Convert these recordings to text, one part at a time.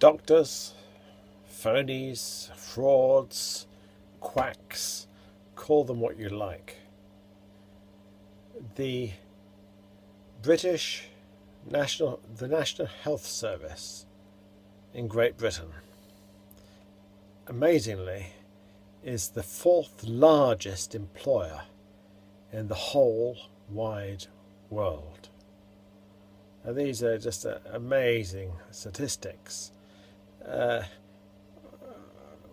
Doctors, phonies, frauds, quacks, call them what you like. The National Health Service in Great Britain, amazingly, is the fourth largest employer in the whole wide world. Now, these are just amazing statistics.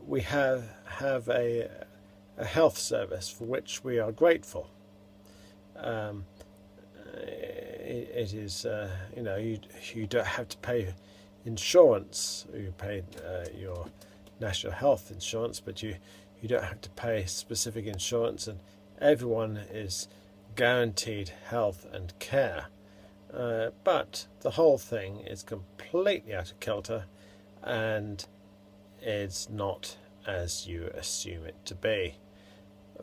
We have a health service for which we are grateful. It is, you don't have to pay insurance. You pay your national health insurance, but you don't have to pay specific insurance, and everyone is guaranteed health and care. But the whole thing is completely out of kilter and it's not as you assume it to be.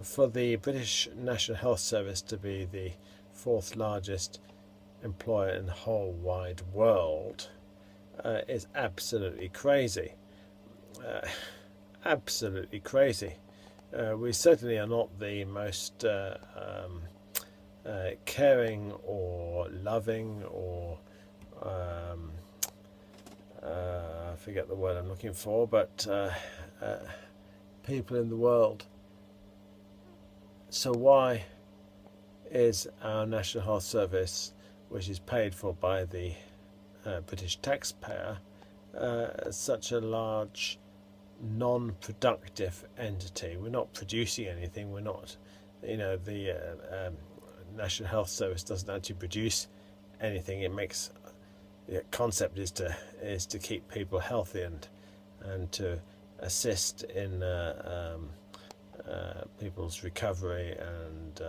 For the British National Health Service to be the fourth largest employer in the whole wide world is absolutely crazy. Absolutely crazy. We certainly are not the most caring or loving or I forget the word I'm looking for, but people in the world. So why is our National Health Service, which is paid for by the British taxpayer, such a large non-productive entity? We're not producing anything. We're not, the National Health Service doesn't actually produce anything. It makes, the concept is to keep people healthy and to assist in people's recovery and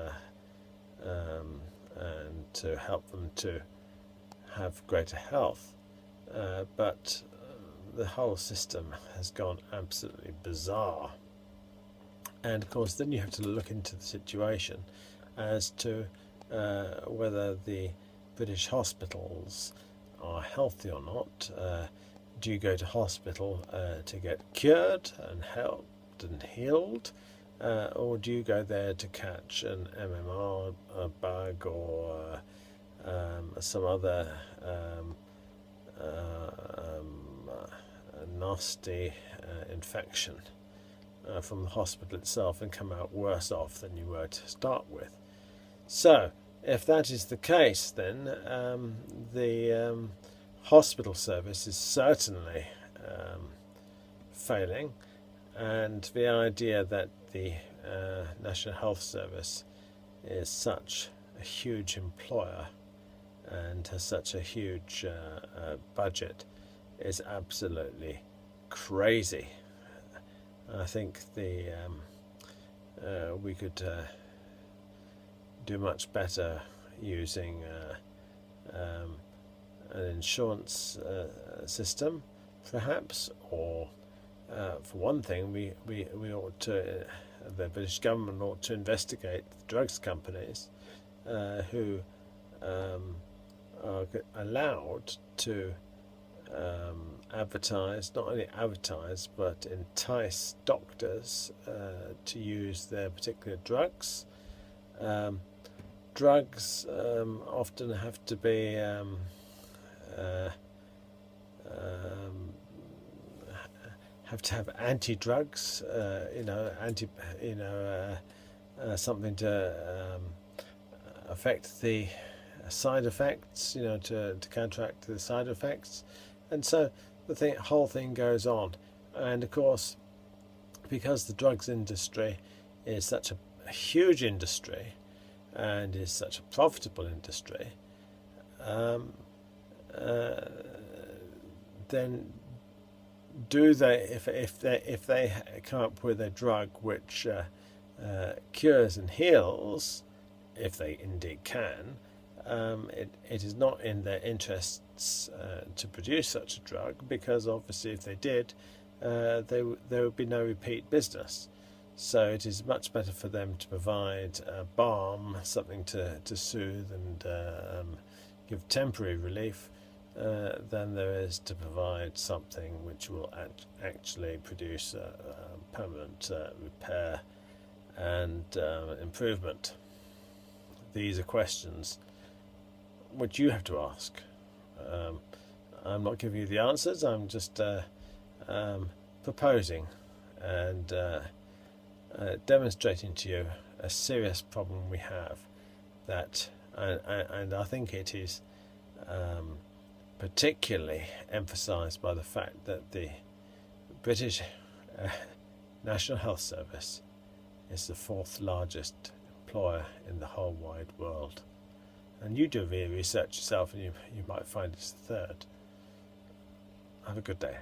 to help them to have greater health. But the whole system has gone absolutely bizarre. And of course then you have to look into the situation as to whether the British hospitals are healthy or not. Do you go to hospital to get cured and helped and healed, or do you go there to catch an MMR bug or some other nasty infection from the hospital itself and come out worse off than you were to start with? So if that is the case, then the hospital service is certainly failing, and the idea that the National Health Service is such a huge employer and has such a huge budget is absolutely crazy. I think we could do much better using an insurance system, perhaps, or for one thing, we ought to, the British government ought to investigate the drugs companies who are allowed to advertise, not only advertise, but entice doctors to use their particular drugs. Drugs often have to be have anti-drugs, something to affect the side effects, to counteract the side effects, and so the whole thing goes on. And of course, because the drugs industry is such a huge industry and is such a profitable industry, then do they, if they come up with a drug which cures and heals, if they indeed can, it is not in their interests to produce such a drug, because obviously if they did, there would be no repeat business. So it is much better for them to provide a balm, something to soothe and give temporary relief, than there is to provide something which will actually produce permanent repair and improvement. These are questions which you have to ask. I'm not giving you the answers, I'm just proposing and demonstrating to you a serious problem we have, that, and I think it is particularly emphasised by the fact that the British National Health Service is the 4th largest employer in the whole wide world. And you do research yourself and you might find it's the 3rd. Have a good day.